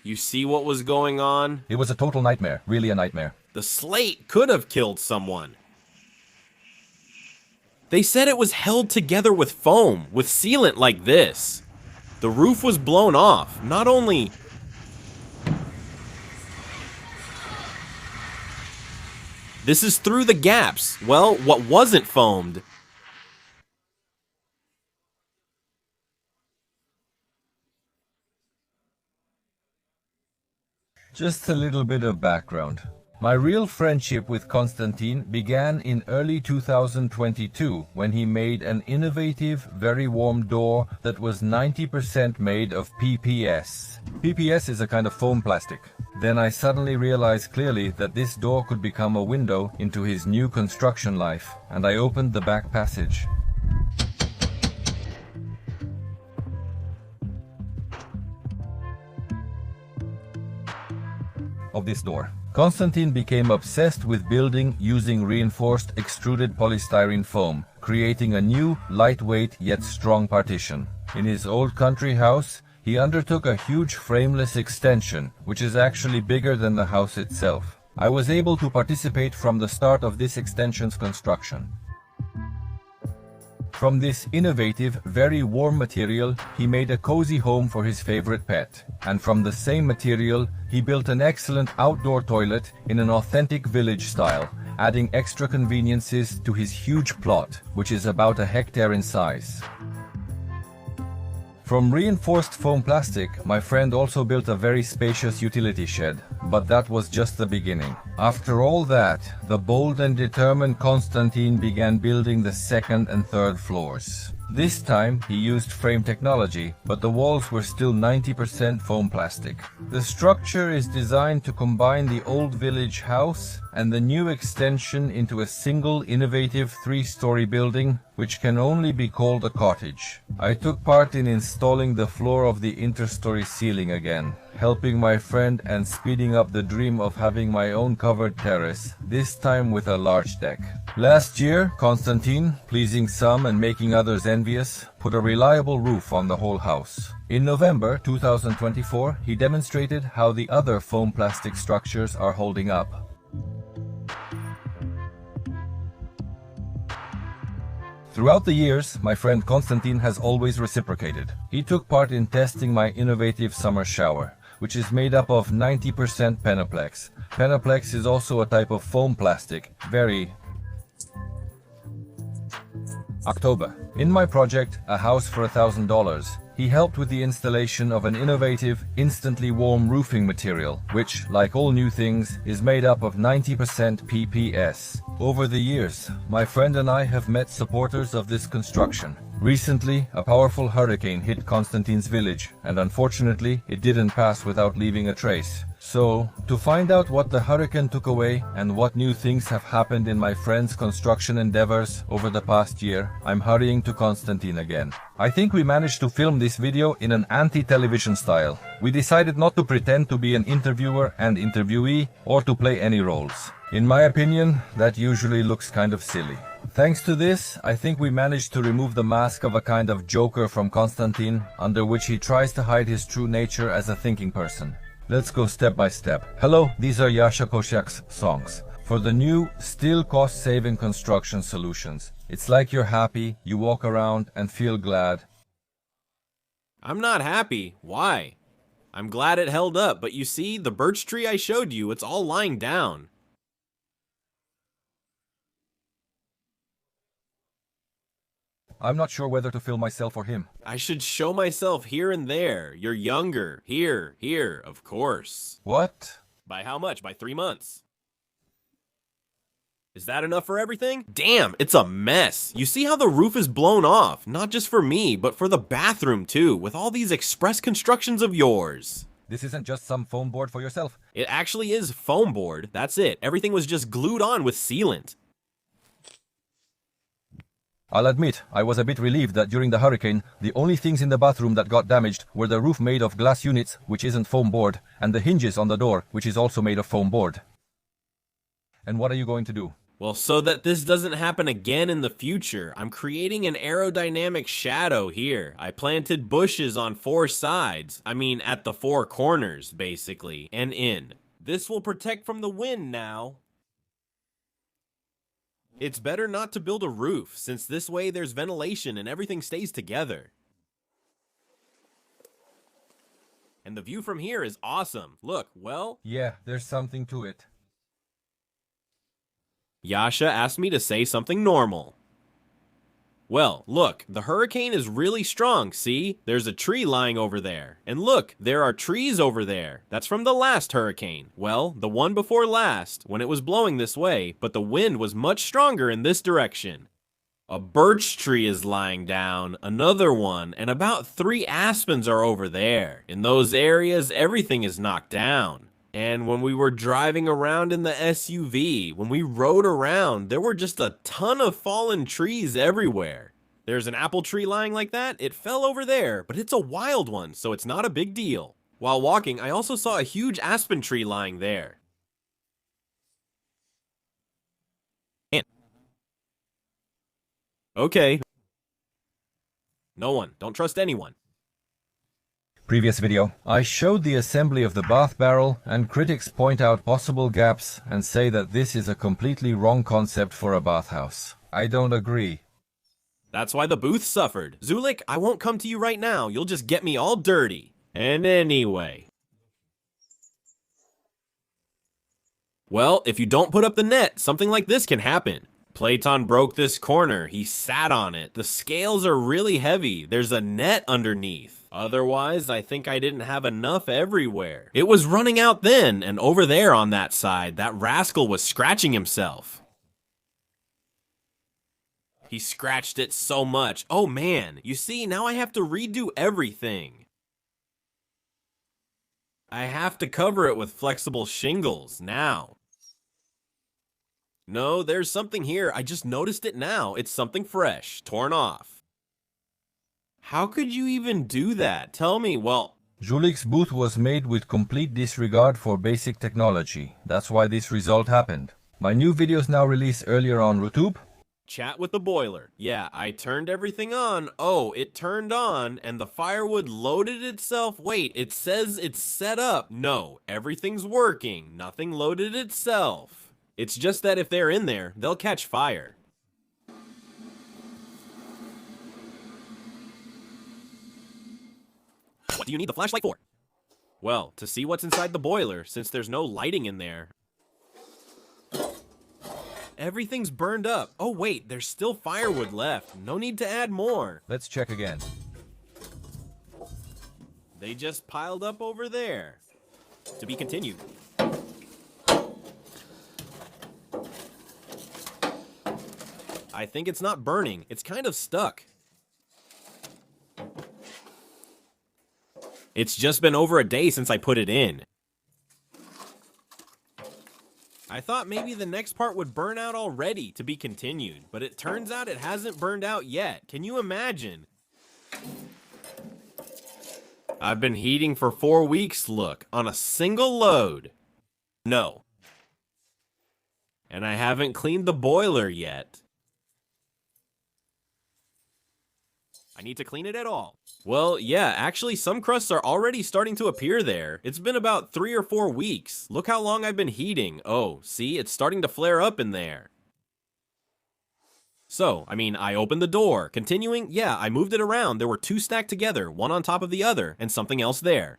You see what was going on? It was a total nightmare, really a nightmare. The slate could have killed someone. They said it was held together with foam, with sealant like this. The roof was blown off, not only... This is through the gaps. Well, what wasn't foamed. Just a little bit of background. My real friendship with Konstantin began in early 2022 when he made an innovative, very warm door that was 90% made of PPS. PPS is a kind of foam plastic. Then I suddenly realized clearly that this door could become a window into his new construction life, and I opened the back passage. Of this door. Konstantin became obsessed with building using reinforced extruded polystyrene foam, creating a new, lightweight yet strong partition. In his old country house, he undertook a huge frameless extension, which is actually bigger than the house itself. I was able to participate from the start of this extension's construction. From this innovative, very warm material, he made a cozy home for his favorite pet. And from the same material, he built an excellent outdoor toilet in an authentic village style, adding extra conveniences to his huge plot, which is about 1 hectare in size. From reinforced foam plastic, my friend also built a very spacious utility shed, but that was just the beginning. After all that, the bold and determined Konstantin began building the second and third floors. This time, he used frame technology, but the walls were still 90% foam plastic. The structure is designed to combine the old village house and the new extension into a single innovative 3-story building, which can only be called a cottage. I took part in installing the floor of the interstory ceiling again, helping my friend and speeding up the dream of having my own covered terrace, this time with a large deck. Last year, Konstantin, pleasing some and making others envious, put a reliable roof on the whole house. In November 2024, he demonstrated how the other foam plastic structures are holding up. Throughout the years, my friend Konstantin has always reciprocated. He took part in testing my innovative summer shower, which is made up of 90% Penaplex. Penaplex is also a type of foam plastic, very October. In my project, A House for $1,000, he helped with the installation of an innovative, instantly warm roofing material, which, like all new things, is made up of 90% PPS. Over the years, my friend and I have met supporters of this construction. Recently, a powerful hurricane hit Konstantin's village, and unfortunately, it didn't pass without leaving a trace. So, to find out what the hurricane took away and what new things have happened in my friend's construction endeavors over the past year, I'm hurrying to Konstantin again. I think we managed to film this video in an anti-television style. We decided not to pretend to be an interviewer and interviewee or to play any roles. In my opinion, that usually looks kind of silly. Thanks to this, I think we managed to remove the mask of a kind of joker from Konstantin, under which he tries to hide his true nature as a thinking person. Let's go step by step. Hello, these are Yasha Kosiak's songs. For the new, still cost-saving construction solutions. It's like you're happy, you walk around and feel glad. I'm not happy. Why? I'm glad it held up, but you see, the birch tree I showed you, it's all lying down. I'm not sure whether to film myself or him. I should show myself here and there. You're younger. Here, of course. What? By how much? By 3 months. Is that enough for everything? Damn, it's a mess. You see how the roof is blown off? Not just for me, but for the bathroom too, with all these express constructions of yours. This isn't just some foam board for yourself. It actually is foam board. That's it. Everything was just glued on with sealant. I'll admit, I was a bit relieved that during the hurricane, the only things in the bathroom that got damaged were the roof made of glass units, which isn't foam board, and the hinges on the door, which is also made of foam board. And what are you going to do? Well, so that this doesn't happen again in the future, I'm creating an aerodynamic shadow here. I planted bushes on 4 sides. I mean, at the 4 corners, basically, and in. This will protect from the wind now. It's better not to build a roof, since this way there's ventilation and everything stays together. And the view from here is awesome. Look, well... Yeah, there's something to it. Yasha asked me to say something normal. Well, look, the hurricane is really strong, see? There's a tree lying over there. And look, there are trees over there. That's from the last hurricane. Well, the one before last, when it was blowing this way, but the wind was much stronger in this direction. A birch tree is lying down, another one, and about 3 aspens are over there. In those areas, everything is knocked down. And when we were driving around in the SUV, when we rode around, there were just a ton of fallen trees everywhere. There's an apple tree lying like that. It fell over there, but it's a wild one, so it's not a big deal. While walking, I also saw a huge aspen tree lying there. Okay. No one. Don't trust anyone. Previous video, I showed the assembly of the bath barrel, and critics point out possible gaps and say that this is a completely wrong concept for a bathhouse. I don't agree. That's why the booth suffered. Zulik, I won't come to you right now. You'll just get me all dirty. And anyway. Well, if you don't put up the net, something like this can happen. Platon broke this corner. He sat on it. The scales are really heavy. There's a net underneath. Otherwise, I think I didn't have enough everywhere. It was running out then, and over there on that side, that rascal was scratching himself. He scratched it so much. Oh man, you see, now I have to redo everything. I have to cover it with flexible shingles now. No, there's something here. I just noticed it now. It's something fresh, torn off. How could you even do that? Tell me, well... Zulik's booth was made with complete disregard for basic technology. That's why this result happened. My new videos now released earlier on YouTube. Chat with the boiler. Yeah, I turned everything on. Oh, it turned on, and the firewood loaded itself. Wait, it says it's set up. No, everything's working. Nothing loaded itself. It's just that if they're in there, they'll catch fire. What do you need the flashlight for? Well, to see what's inside the boiler, since there's no lighting in there. Everything's burned up. Oh wait, there's still firewood left. No need to add more. Let's check again. They just piled up over there. To be continued. I think it's not burning. It's kind of stuck. It's just been over a day since I put it in. I thought maybe the next part would burn out already, to be continued, but it turns out it hasn't burned out yet. Can you imagine? I've been heating for 4 weeks, look, on a single load. No. And I haven't cleaned the boiler yet. I need to clean it at all. Well, yeah, actually some crusts are already starting to appear there. It's been about 3 or 4 weeks. Look how long I've been heating. Oh, see, it's starting to flare up in there. So, I mean, I opened the door. Continuing, yeah, I moved it around. There were 2 stacked together, one on top of the other, and something else there.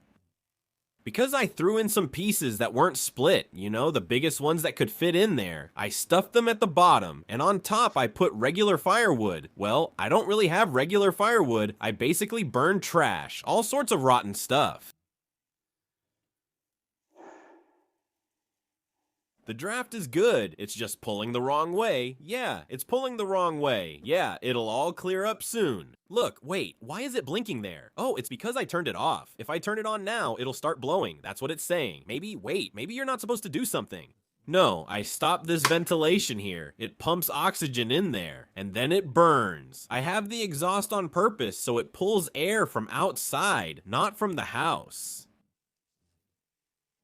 Because I threw in some pieces that weren't split, you know, the biggest ones that could fit in there, I stuffed them at the bottom, and on top I put regular firewood. Well, I don't really have regular firewood. I basically burned trash, all sorts of rotten stuff. The draft is good, it's just pulling the wrong way. Yeah, it's pulling the wrong way. Yeah, it'll all clear up soon. Look, wait, why is it blinking there? Oh, it's because I turned it off. If I turn it on now, it'll start blowing. That's what it's saying. Maybe you're not supposed to do something. No, I stopped this ventilation here. It pumps oxygen in there, and then it burns. I have the exhaust on purpose so it pulls air from outside, not from the house.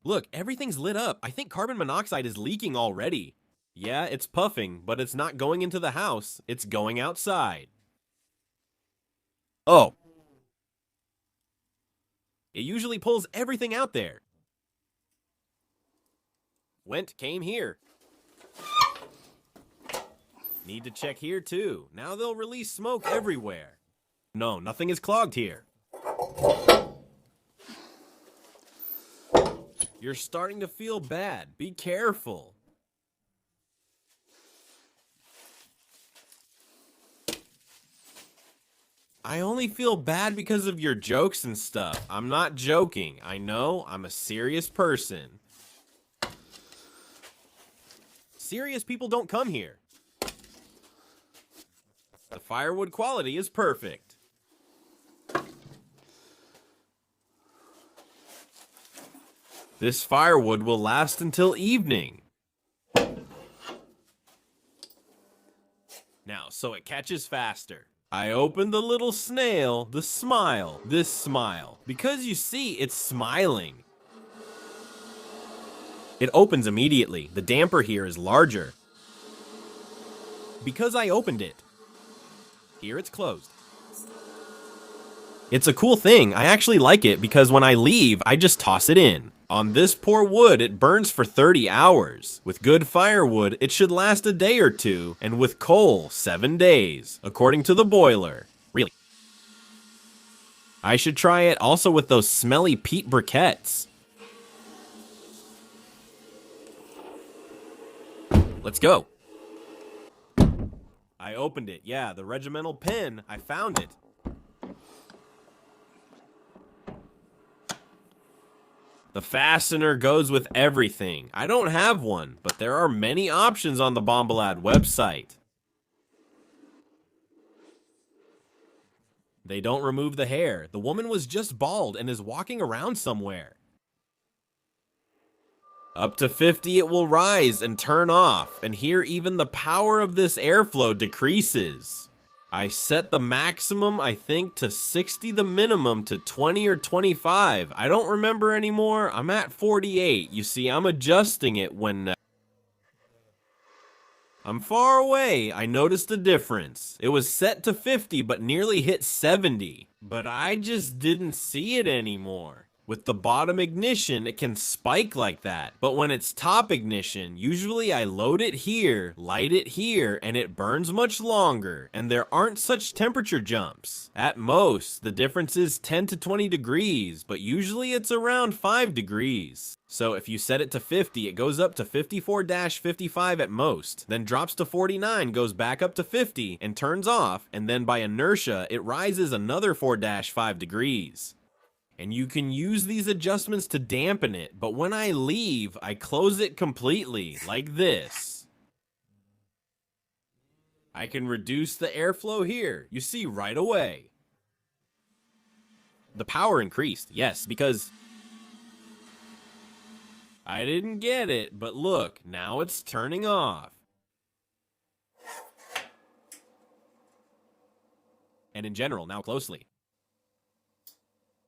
Look, everything's lit up. I think carbon monoxide is leaking already. Yeah, it's puffing, but it's not going into the house. It's going outside. Oh. It usually pulls everything out there. Came here. Need to check here too. Now they'll release smoke everywhere. No, nothing is clogged here. You're starting to feel bad. Be careful. I only feel bad because of your jokes and stuff. I'm not joking. I know, I'm a serious person. Serious people don't come here. The firewood quality is perfect. This firewood will last until evening. Now, so it catches faster. I opened the little snail, this smile, because you see, it's smiling. It opens immediately. The damper here is larger. Because I opened it. Here it's closed. It's a cool thing. I actually like it because when I leave, I just toss it in. On this poor wood, it burns for 30 hours. With good firewood, it should last a day or two, and with coal, 7 days, according to the boiler. Really. I should try it also with those smelly peat briquettes. Let's go. I opened it. Yeah, the regimental pin. I found it. The fastener goes with everything. I don't have one, but there are many options on the Bombalad website. They don't remove the hair. The woman was just bald and is walking around somewhere. Up to 50 it will rise and turn off, and here even the power of this airflow decreases. I set the maximum, I think, to 60, the minimum to 20 or 25. I don't remember anymore. I'm at 48. You see, I'm adjusting it when I'm far away. I noticed a difference. It was set to 50, but nearly hit 70. But I just didn't see it anymore. With the bottom ignition, it can spike like that. But when it's top ignition, usually I load it here, light it here, and it burns much longer, and there aren't such temperature jumps. At most, the difference is 10 to 20 degrees, but usually it's around 5 degrees. So if you set it to 50, it goes up to 54-55 at most, then drops to 49, goes back up to 50, and turns off, and then by inertia, it rises another 4-5 degrees. And you can use these adjustments to dampen it, but when I leave, I close it completely, like this. I can reduce the airflow here, you see right away. The power increased, yes, because I didn't get it, but look, now it's turning off. And in general, now closely.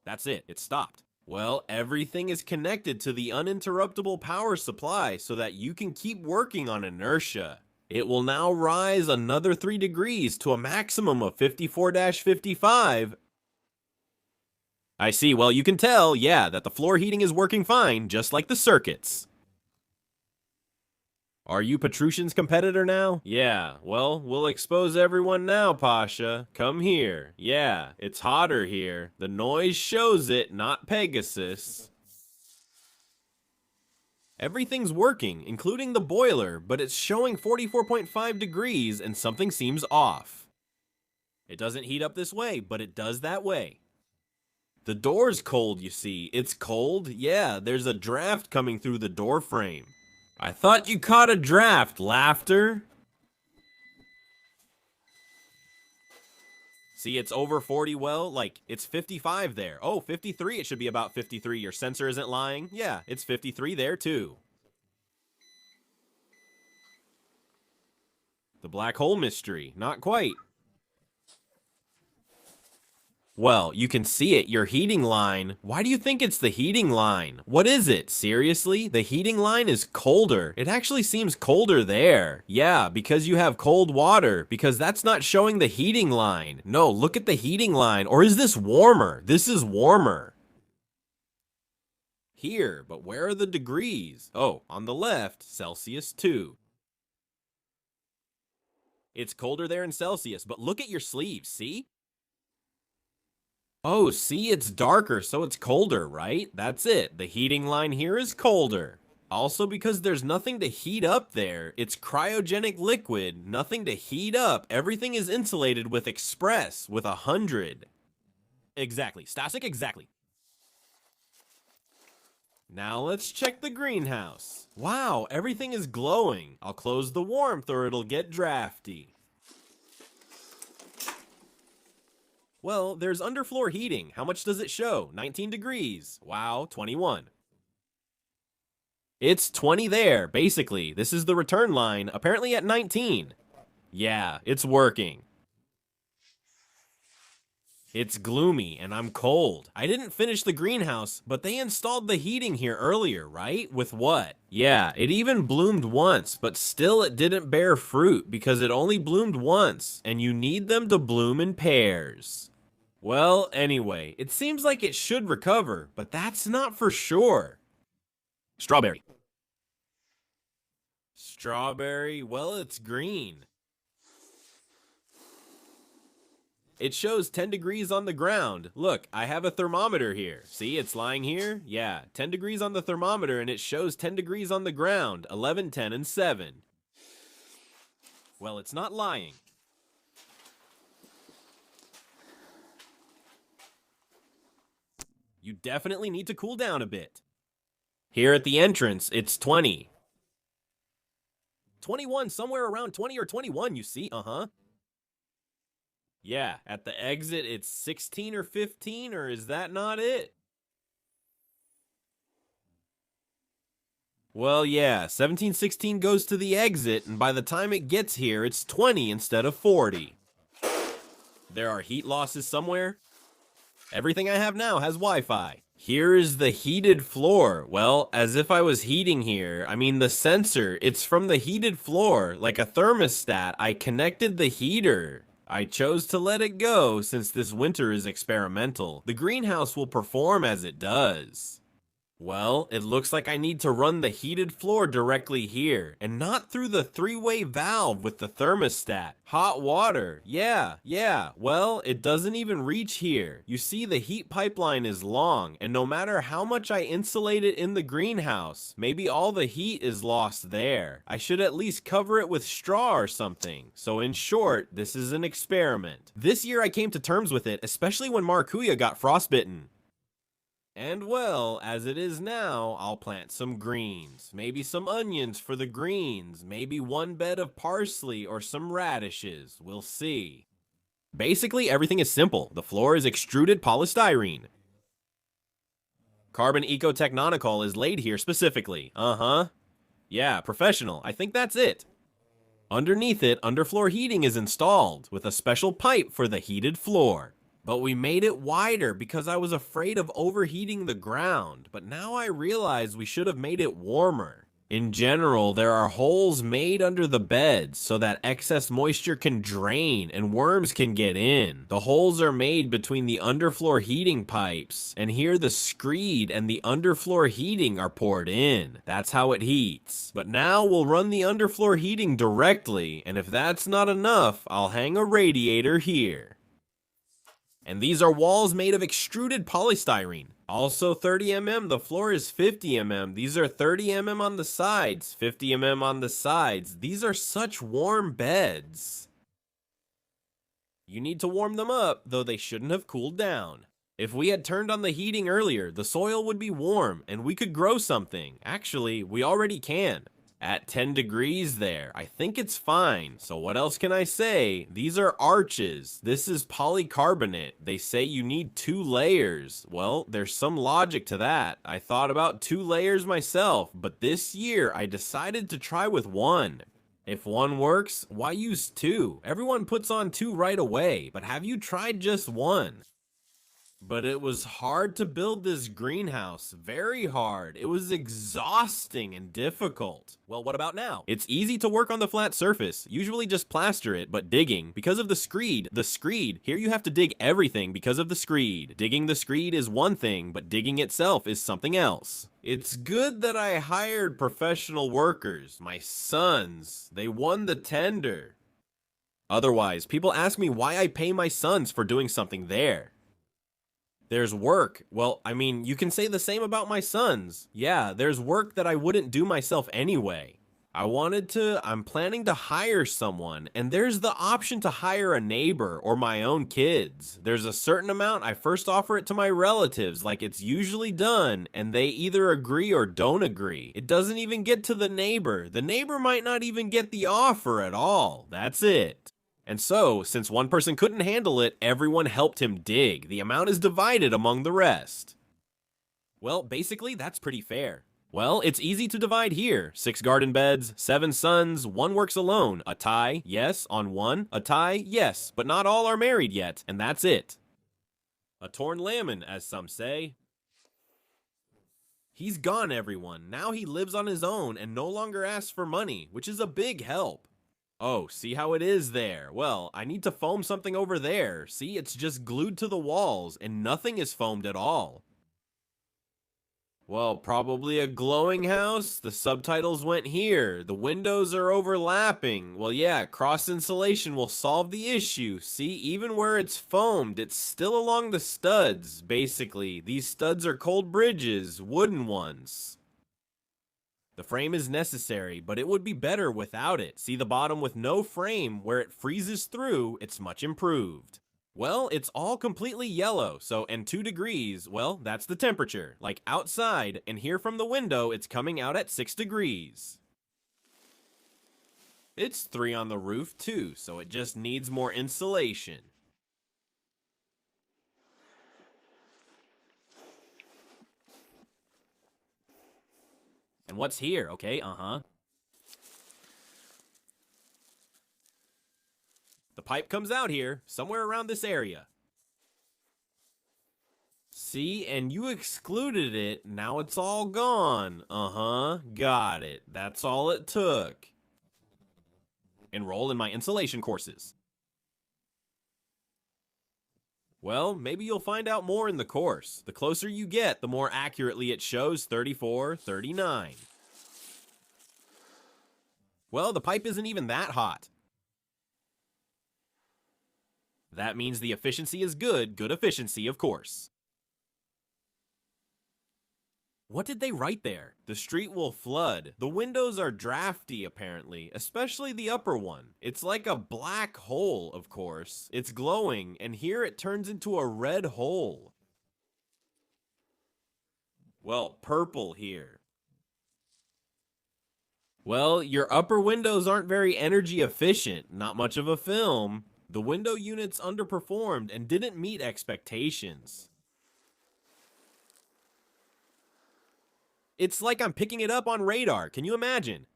That's it stopped. Well, everything is connected to the uninterruptible power supply so that you can keep working on inertia. It will now rise another 3 degrees to a maximum of 54-55. I see, well, you can tell, yeah, that the floor heating is working fine, just like the circuits. Are you Petrushin's competitor now? Yeah, well, we'll expose everyone now, Pasha. Come here. Yeah, it's hotter here. The noise shows it, not Pegasus. Everything's working, including the boiler, but it's showing 44.5 degrees and something seems off. It doesn't heat up this way, but it does that way. The door's cold, you see. It's cold? Yeah, there's a draft coming through the door frame. I thought you caught a draft, laughter. See, it's over 40, well, like, it's 55 there. Oh, 53, it should be about 53. Your sensor isn't lying. Yeah, it's 53 there, too. The black hole mystery, not quite. Well, you can see it, your heating line. Why do you think it's the heating line? What is it? Seriously? The heating line is colder. It actually seems colder there. Yeah, because you have cold water, because that's not showing the heating line. No, look at the heating line. Or is this warmer? This is warmer. Here, but where are the degrees? Oh, on the left, Celsius 2. It's colder there in Celsius, but look at your sleeves, see? Oh, see, it's darker, so it's colder, right? That's it. The heating line here is colder. Also, because there's nothing to heat up there, it's cryogenic liquid, nothing to heat up. Everything is insulated with Express, with 100. Exactly. Stasik, exactly. Now let's check the greenhouse. Wow, everything is glowing. I'll close the warmth or it'll get drafty. Well, there's underfloor heating. How much does it show? 19 degrees. Wow, 21. It's 20 there, basically. This is the return line, apparently at 19. Yeah, it's working. It's gloomy and I'm cold. I didn't finish the greenhouse, but they installed the heating here earlier, right? With what? Yeah, it even bloomed once, but still it didn't bear fruit because it only bloomed once, and you need them to bloom in pairs. Well, anyway, it seems like it should recover, but that's not for sure. Strawberry. Strawberry, well, it's green. It shows 10 degrees on the ground. Look, I have a thermometer here. See, it's lying here? Yeah, 10 degrees on the thermometer, and it shows 10 degrees on the ground. 11, 10, and 7. Well, it's not lying. You definitely need to cool down a bit. Here at the entrance, it's 20. 21, somewhere around 20 or 21, you see? Yeah, at the exit, it's 16 or 15, or is that not it? Well, yeah, 1716 goes to the exit, and by the time it gets here, it's 20 instead of 40. There are heat losses somewhere. Everything I have now has Wi-Fi. Here is the heated floor. Well, as if I was heating here. I mean, the sensor, it's from the heated floor. Like a thermostat, I connected the heater. I chose to let it go since this winter is experimental. The greenhouse will perform as it does. Well, it looks like I need to run the heated floor directly here, and not through the three-way valve with the thermostat. Hot water, yeah, well, it doesn't even reach here. You see, the heat pipeline is long, and no matter how much I insulate it in the greenhouse, maybe all the heat is lost there. I should at least cover it with straw or something. So in short, this is an experiment. This year I came to terms with it, especially when Maracuya got frostbitten. And well, as it is now, I'll plant some greens, maybe some onions for the greens, maybe one bed of parsley or some radishes, we'll see. Basically, everything is simple. The floor is extruded polystyrene. Carbon Ecotechnonicol is laid here specifically. Yeah, professional. I think that's it. Underneath it, underfloor heating is installed with a special pipe for the heated floor. But we made it wider because I was afraid of overheating the ground, but now I realize we should have made it warmer. In general, there are holes made under the beds so that excess moisture can drain and worms can get in. The holes are made between the underfloor heating pipes, and here the screed and the underfloor heating are poured in. That's how it heats. But now we'll run the underfloor heating directly, and if that's not enough, I'll hang a radiator here. And these are walls made of extruded polystyrene. Also 30 mm, the floor is 50 mm. These are 30 mm on the sides, 50 mm on the sides. These are such warm beds. You need to warm them up, though they shouldn't have cooled down. If we had turned on the heating earlier, the soil would be warm and we could grow something. Actually, we already can. At 10 degrees there, I think it's fine. So what else can I say? These are arches. This is polycarbonate. They say you need 2 layers. Well, there's some logic to that. I thought about 2 layers myself, but this year I decided to try with 1. If 1 works, why use 2? Everyone puts on 2 right away, but have you tried just 1? But it was hard to build this greenhouse. Very hard. It was exhausting and difficult. Well, what about now? It's easy to work on the flat surface. Usually just plaster it, but digging, because of the screed, here you have to dig everything because of the screed. Digging the screed is one thing, but digging itself is something else. It's good that I hired professional workers, my sons. They won the tender. Otherwise, people ask me why I pay my sons for doing something there. There's work. Well, I mean, you can say the same about my sons. Yeah, there's work that I wouldn't do myself anyway. I'm planning to hire someone, and there's the option to hire a neighbor or my own kids. There's a certain amount, I first offer it to my relatives, like it's usually done, and they either agree or don't agree. It doesn't even get to the neighbor. The neighbor might not even get the offer at all. That's it. And so, since one person couldn't handle it, everyone helped him dig. The amount is divided among the rest. Well, basically, that's pretty fair. Well, it's easy to divide here. 6 garden beds, 7 sons, 1 works alone. A tie, yes, on 1. A tie, yes, but not all are married yet, and that's it. A torn lemon, as some say. He's gone, everyone. Now he lives on his own and no longer asks for money, which is a big help. Oh, see how it is there? Well, I need to foam something over there. See, it's just glued to the walls, and nothing is foamed at all. Well, probably a glowing house. The subtitles went here. The windows are overlapping. Well, yeah, cross insulation will solve the issue. See, even where it's foamed, it's still along the studs, basically. These studs are cold bridges, wooden ones. The frame is necessary, but it would be better without it. See the bottom with no frame, where it freezes through, it's much improved. Well, it's all completely yellow, and 2 degrees, well, that's the temperature. Like outside, and here from the window, it's coming out at 6 degrees. It's 3 on the roof too, so it just needs more insulation. And what's here? Okay, The pipe comes out here, somewhere around this area. See, and you excluded it, now it's all gone. Got it. That's all it took. Enroll in my insulation courses. Well, maybe you'll find out more in the course. The closer you get, the more accurately it shows 34, 39. Well, the pipe isn't even that hot. That means the efficiency is good efficiency, of course. What did they write there? The street will flood. The windows are drafty, apparently, especially the upper one. It's like a black hole, of course. It's glowing, and here it turns into a red hole. Well, purple here. Well, your upper windows aren't very energy efficient, not much of a film. The window units underperformed and didn't meet expectations. It's like I'm picking it up on radar, can you imagine?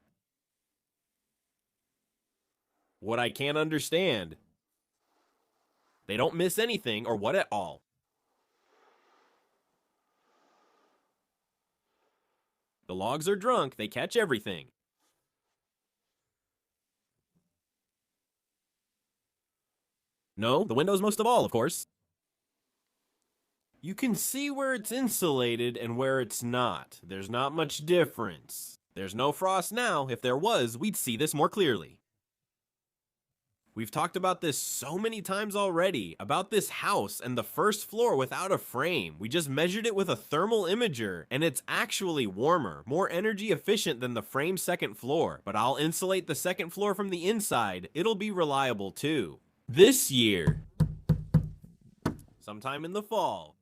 What I can't understand. They don't miss anything or what at all. The logs are drunk, they catch everything. No, the windows most of all, of course. You can see where it's insulated and where it's not. There's not much difference. There's no frost now. If there was, we'd see this more clearly. We've talked about this so many times already, about this house and the first floor without a frame. We just measured it with a thermal imager, and it's actually warmer, more energy efficient than the frame second floor. But I'll insulate the second floor from the inside. It'll be reliable too. This year, sometime in the fall,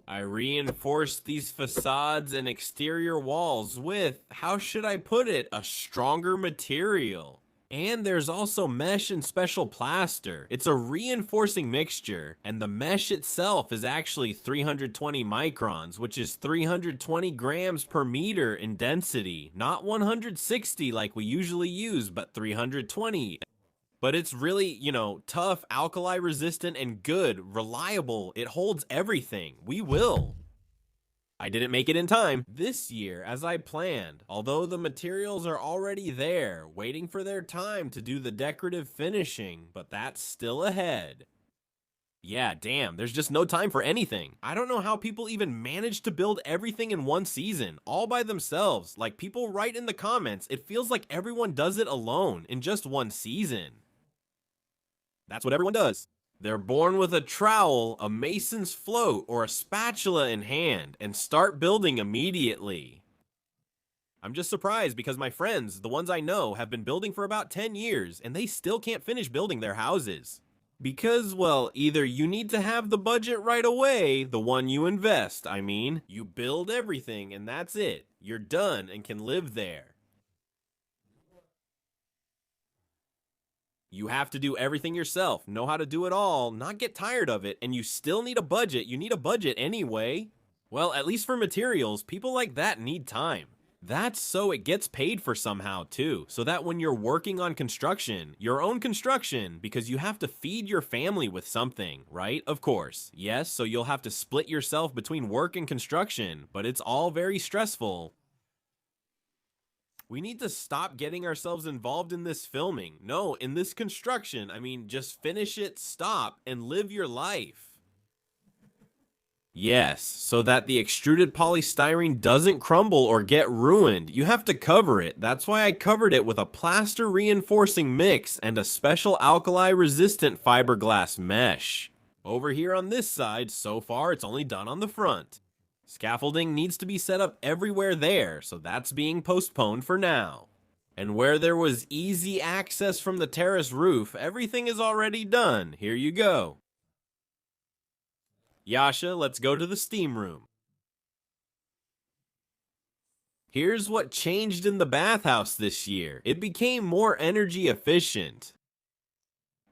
I reinforced these facades and exterior walls with, how should I put it, a stronger material. And there's also mesh and special plaster. It's a reinforcing mixture, and the mesh itself is actually 320 microns, which is 320 grams per meter in density. Not 160 like we usually use, but 320. But it's really, tough, alkali resistant, and good, reliable. It holds everything. We will. I didn't make it in time this year as I planned, although the materials are already there, waiting for their time to do the decorative finishing, but that's still ahead. Yeah, damn, there's just no time for anything. I don't know how people even manage to build everything in one season, all by themselves. Like, people write in the comments, it feels like everyone does it alone in just one season. That's what everyone does. They're born with a trowel, a mason's float, or a spatula in hand, and start building immediately. I'm just surprised because my friends, the ones I know, have been building for about 10 years, and they still can't finish building their houses. Because, well, either you need to have the budget right away, the one you invest, I mean. You build everything and that's it. You're done and can live there. You have to do everything yourself, know how to do it all, not get tired of it, and you still need a budget. You need a budget anyway. Well, at least for materials, people like that need time. That's so it gets paid for somehow too, so that when you're working on construction, your own construction, because you have to feed your family with something, right? Of course. Yes, so you'll have to split yourself between work and construction, but it's all very stressful. We need to stop getting ourselves involved in this filming. No, in this construction. I mean, just finish it, stop, and live your life. Yes, so that the extruded polystyrene doesn't crumble or get ruined. You have to cover it. That's why I covered it with a plaster reinforcing mix and a special alkali resistant fiberglass mesh. Over here on this side, so far it's only done on the front. Scaffolding needs to be set up everywhere there, so that's being postponed for now. And where there was easy access from the terrace roof, everything is already done. Here you go. Yasha, let's go to the steam room. Here's what changed in the bathhouse this year. It became more energy efficient.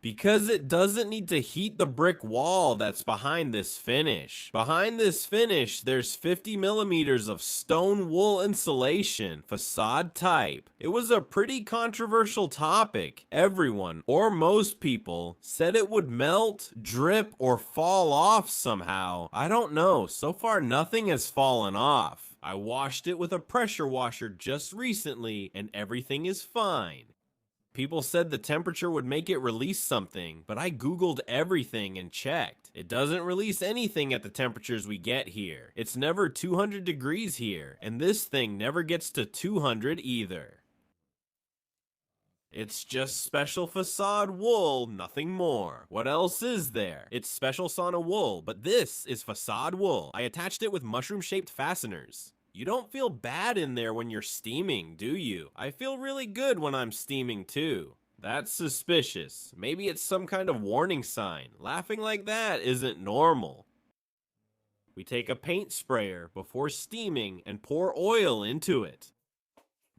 Because it doesn't need to heat the brick wall that's behind this finish. Behind this finish, there's 50 millimeters of stone wool insulation, facade type. It was a pretty controversial topic. Everyone, or most people, said it would melt, drip, or fall off somehow. I don't know, so far nothing has fallen off. I washed it with a pressure washer just recently, and everything is fine. People said the temperature would make it release something, but I googled everything and checked. It doesn't release anything at the temperatures we get here. It's never 200 degrees here, and this thing never gets to 200 either. It's just special facade wool, nothing more. What else is there? It's special sauna wool, but this is facade wool. I attached it with mushroom-shaped fasteners. You don't feel bad in there when you're steaming, do you? I feel really good when I'm steaming too. That's suspicious. Maybe it's some kind of warning sign. Laughing like that isn't normal. We take a paint sprayer before steaming and pour oil into it.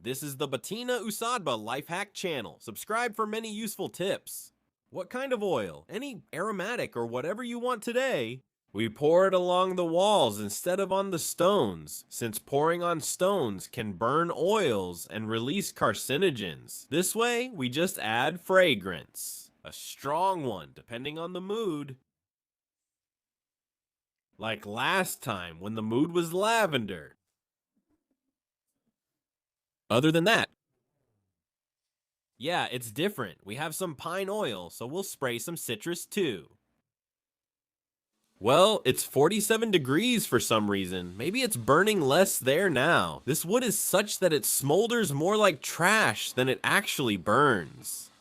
This is the Bettina Usadba Life Hack channel. Subscribe for many useful tips. What kind of oil? Any aromatic or whatever you want today. We pour it along the walls instead of on the stones, since pouring on stones can burn oils and release carcinogens. This way, we just add fragrance. A strong one, depending on the mood. Like last time when the mood was lavender. Other than that, yeah, it's different. We have some pine oil, so we'll spray some citrus too. Well, it's 47 degrees for some reason. Maybe it's burning less there now. This wood is such that it smolders more like trash than it actually burns.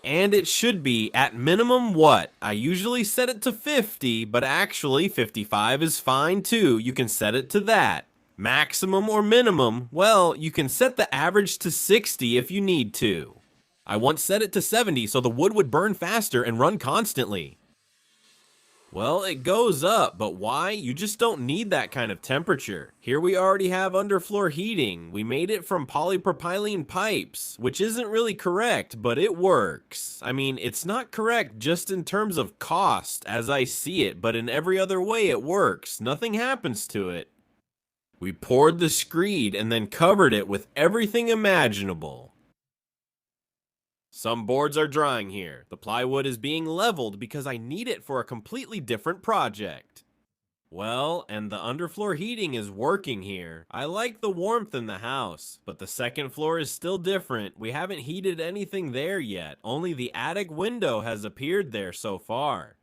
And it should be at minimum what? I usually set it to 50, but actually 55 is fine too. You can set it to that. Maximum or minimum, well, you can set the average to 60 if you need to. I once set it to 70 so the wood would burn faster and run constantly. Well, it goes up, but why? You just don't need that kind of temperature. Here we already have underfloor heating. We made it from polypropylene pipes, which isn't really correct, but it works. I mean, it's not correct just in terms of cost, as I see it, but in every other way it works. Nothing happens to it. We poured the screed and then covered it with everything imaginable. Some boards are drying here. The plywood is being leveled because I need it for a completely different project. Well, and the underfloor heating is working here. I like the warmth in the house, but the second floor is still different. We haven't heated anything there yet. Only the attic window has appeared there so far.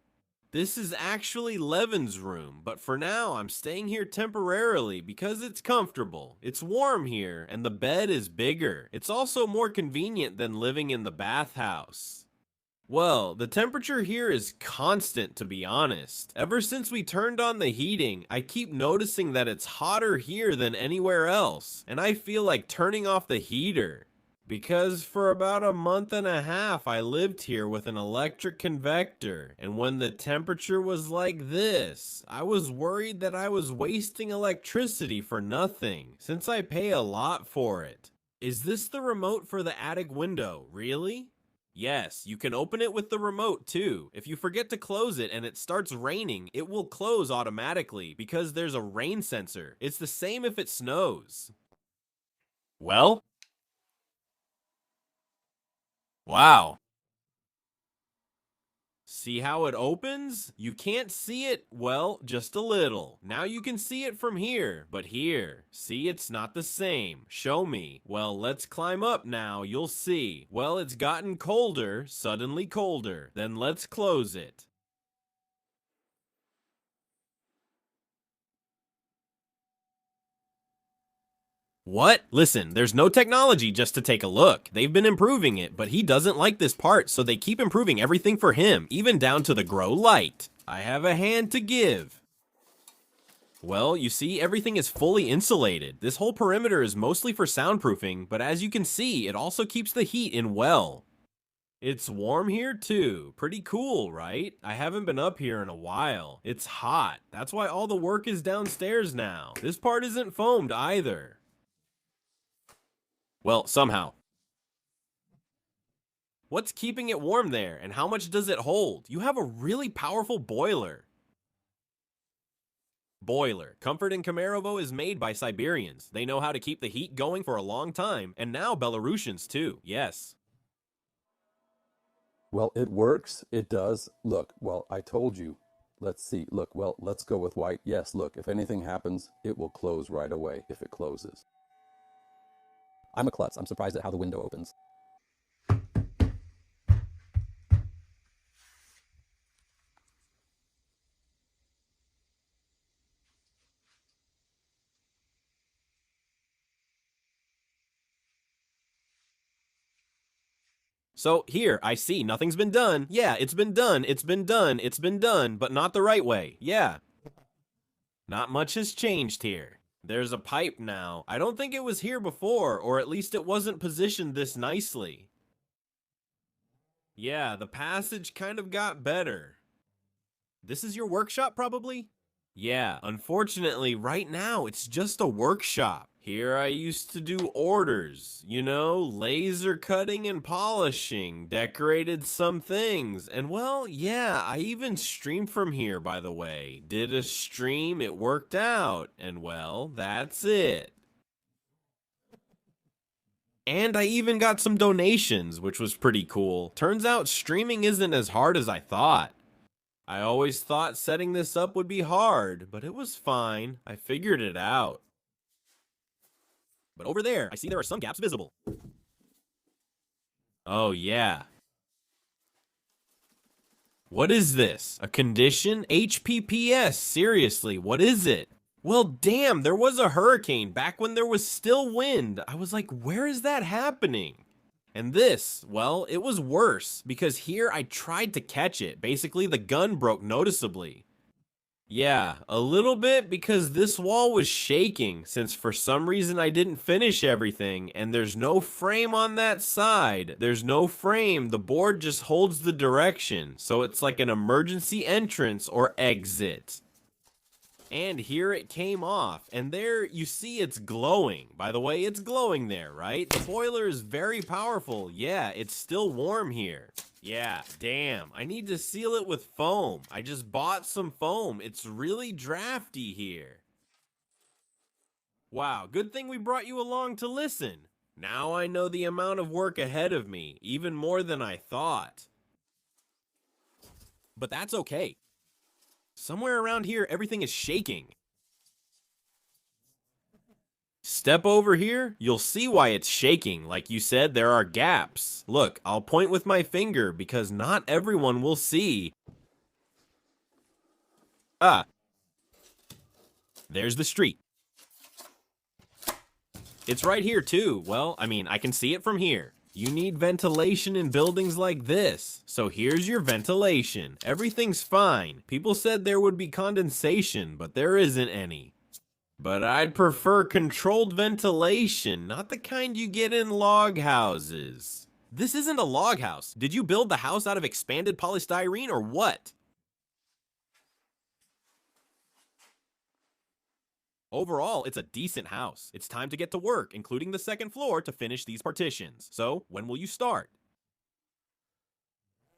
This is actually Levin's room, but for now I'm staying here temporarily because it's comfortable. It's warm here, and the bed is bigger. It's also more convenient than living in the bathhouse. Well, the temperature here is constant, to be honest. Ever since we turned on the heating, I keep noticing that it's hotter here than anywhere else, and I feel like turning off the heater. Because for about a month and a half, I lived here with an electric convector, and when the temperature was like this, I was worried that I was wasting electricity for nothing, since I pay a lot for it. Is this the remote for the attic window, really? Yes, you can open it with the remote too. If you forget to close it and it starts raining, it will close automatically because there's a rain sensor. It's the same if it snows. Well? Wow. See how it opens? You can't see it, well, just a little. Now you can see it from here, but here, see, it's not the same. Show me. Well, let's climb up now, you'll see. Well, it's gotten colder, suddenly colder. Then let's close it. What? Listen, there's no technology just to take a look. They've been improving it, but he doesn't like this part, so they keep improving everything for him, even down to the grow light. I have a hand to give. Well, you see, everything is fully insulated. This whole perimeter is mostly for soundproofing, but as you can see, it also keeps the heat in well. It's warm here too. Pretty cool, right? I haven't been up here in a while. It's hot. That's why all the work is downstairs now. This part isn't foamed either. Well, somehow. What's keeping it warm there, and how much does it hold? You have a really powerful boiler. Boiler. Comfort in Kemerovo is made by Siberians. They know how to keep the heat going for a long time, and now Belarusians too, yes. Well, it works. It does. Look, well, I told you. Let's see. Look, well, let's go with white. Yes, look, if anything happens, it will close right away if it closes. I'm a klutz. I'm surprised at how the window opens. So here, I see, nothing's been done. Yeah, it's been done, it's been done, it's been done, but not the right way. Yeah. Not much has changed here. There's a pipe now. I don't think it was here before, or at least it wasn't positioned this nicely. Yeah, the passage kind of got better. This is your workshop, probably? Yeah, unfortunately, right now, it's just a workshop. Here I used to do orders, you know, laser cutting and polishing, decorated some things, and well, yeah, I even streamed from here, by the way. Did a stream, it worked out, and well, that's it. And I even got some donations, which was pretty cool. Turns out streaming isn't as hard as I thought. I always thought setting this up would be hard, but it was fine. I figured it out. But over there, I see there are some gaps visible. Oh, yeah. What is this? A condition? HPPS, seriously, what is it? Well, damn, there was a hurricane back when there was still wind. I was like, where is that happening? And this, well, it was worse, because here I tried to catch it. Basically, the gun broke noticeably. Yeah, a little bit because this wall was shaking since for some reason I didn't finish everything and there's no frame on that side. There's no frame, the board just holds the direction, so it's like an emergency entrance or exit. And here it came off, and there you see it's glowing. By the way, it's glowing there, right? The boiler is very powerful. Yeah, it's still warm here. Yeah, damn, I need to seal it with foam. I just bought some foam. It's really drafty here. Wow, good thing we brought you along to listen. Now I know the amount of work ahead of me, even more than I thought. But that's okay. Somewhere around here, everything is shaking. Step over here, you'll see why it's shaking. Like you said, there are gaps. Look, I'll point with my finger because not everyone will see. Ah, there's the street. It's right here too. Well, I mean, I can see it from here. You need ventilation in buildings like this. So here's your ventilation. Everything's fine. People said there would be condensation, but there isn't any. But I'd prefer controlled ventilation, not the kind you get in log houses. This isn't a log house. Did you build the house out of expanded polystyrene or what? Overall, it's a decent house. It's time to get to work, including the second floor, to finish these partitions. So, when will you start?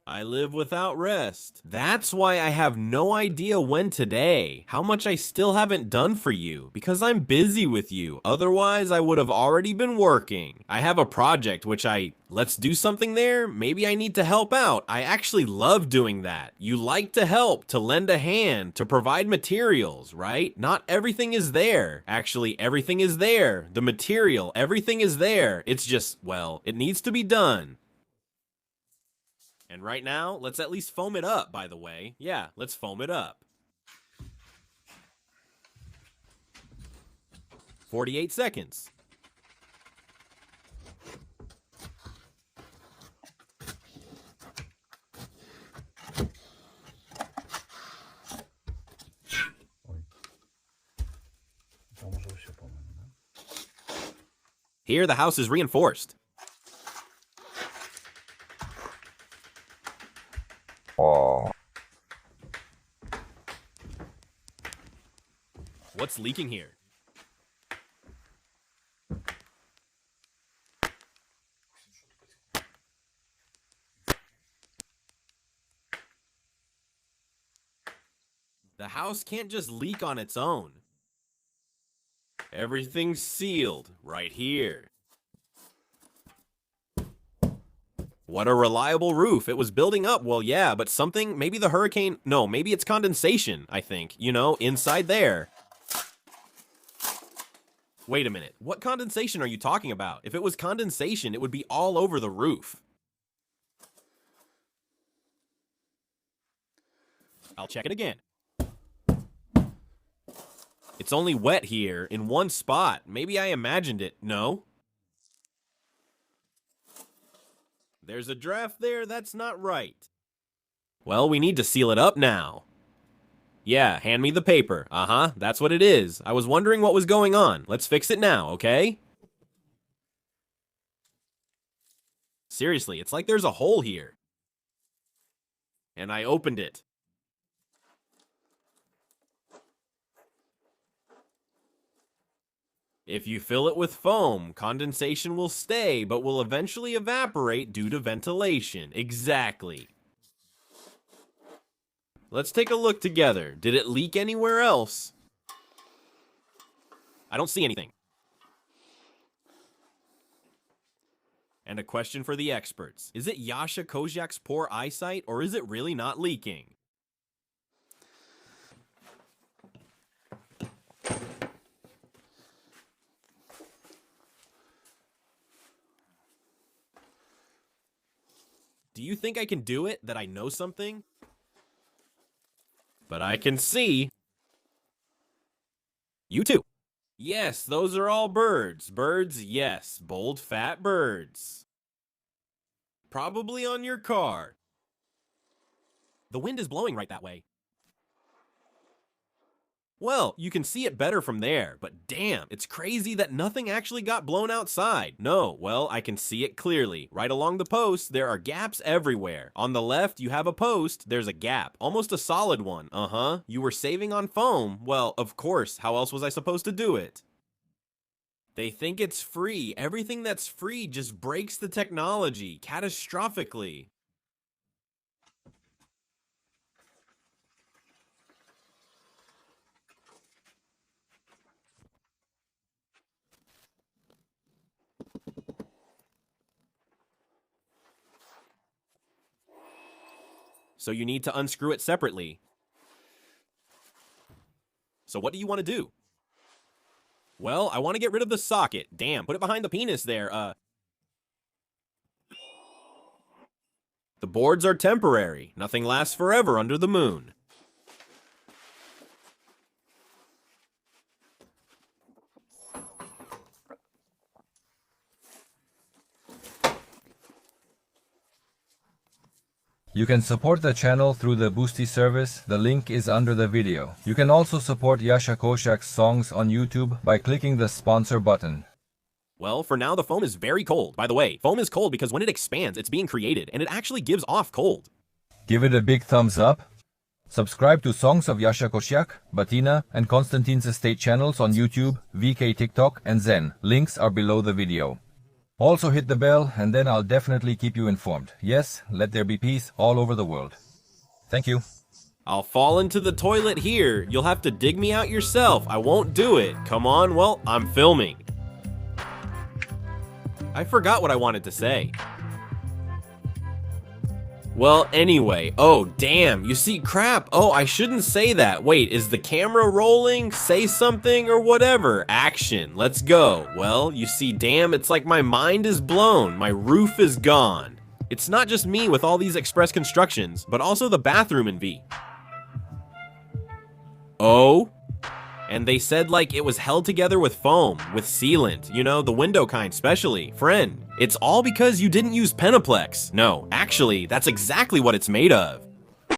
I live without rest. That's why I have no idea when today. How much I still haven't done for you. Because I'm busy with you. Otherwise, I would have already been working. I have a project let's do something there? Maybe I need to help out. I actually love doing that. You like to help, to lend a hand, to provide materials, right? Not everything is there. Actually, everything is there. The material, everything is there. It's just, well, it needs to be done. And right now, let's at least foam it up, by the way. Yeah, let's foam it up. 48 seconds. Here, the house is reinforced. What's leaking here? The house can't just leak on its own. Everything's sealed right here. What a reliable roof. It was building up. Well, yeah, but something, maybe the hurricane, no, maybe it's condensation, I think. You know, inside there. Wait a minute. What condensation are you talking about? If it was condensation, it would be all over the roof. I'll check it again. It's only wet here in one spot. Maybe I imagined it. No? There's a draft there. That's not right. Well, we need to seal it up now. Yeah, hand me the paper. Uh-huh, that's what it is. I was wondering what was going on. Let's fix it now, okay? Seriously, it's like there's a hole here. And I opened it. If you fill it with foam, condensation will stay, but will eventually evaporate due to ventilation. Exactly. Let's take a look together. Did it leak anywhere else? I don't see anything. And a question for the experts. Is it Yasha Koziak's poor eyesight, or is it really not leaking? Do you think I can do it, that I know something? But I can see. You too. Yes, those are all birds. Birds, yes. Bold, fat birds. Probably on your car. The wind is blowing right that way. Well, you can see it better from there, but damn, it's crazy that nothing actually got blown outside. No, well, I can see it clearly. Right along the post, there are gaps everywhere. On the left, you have a post, there's a gap. Almost a solid one. Uh-huh. You were saving on foam. Well, of course, how else was I supposed to do it? They think it's free. Everything that's free just breaks the technology, catastrophically. so you need to unscrew it separately. So what do you want to do? Well, I want to get rid of the socket. Damn, put it behind the penis there. The boards are temporary. Nothing lasts forever under the moon. You can support the channel through the Boosty service, the link is under the video. You can also support Yasha Koshak's songs on YouTube by clicking the sponsor button. Well, for now the foam is very cold. By the way, foam is cold because when it expands, it's being created, and it actually gives off cold. Give it a big thumbs up. Subscribe to Songs of Yasha Koshak, Batina, and Konstantin's Estate channels on YouTube, VK TikTok, and Zen. Links are below the video. Also hit the bell, and then I'll definitely keep you informed. Yes, let there be peace all over the world. Thank you. I'll fall into the toilet here. You'll have to dig me out yourself. I won't do it. Come on, well, I'm filming. I forgot what I wanted to say. Well, anyway, oh, damn, you see, crap, oh, I shouldn't say that. Wait, is the camera rolling? Say something or whatever. Action, let's go. Well, you see, damn, it's like my mind is blown. My roof is gone. It's not just me with all these express constructions, but also the bathroom in V. Oh? And they said like it was held together with foam, with sealant, you know, the window kind specially. Friend, it's all because you didn't use Penaplex. No, actually, that's exactly what it's made of.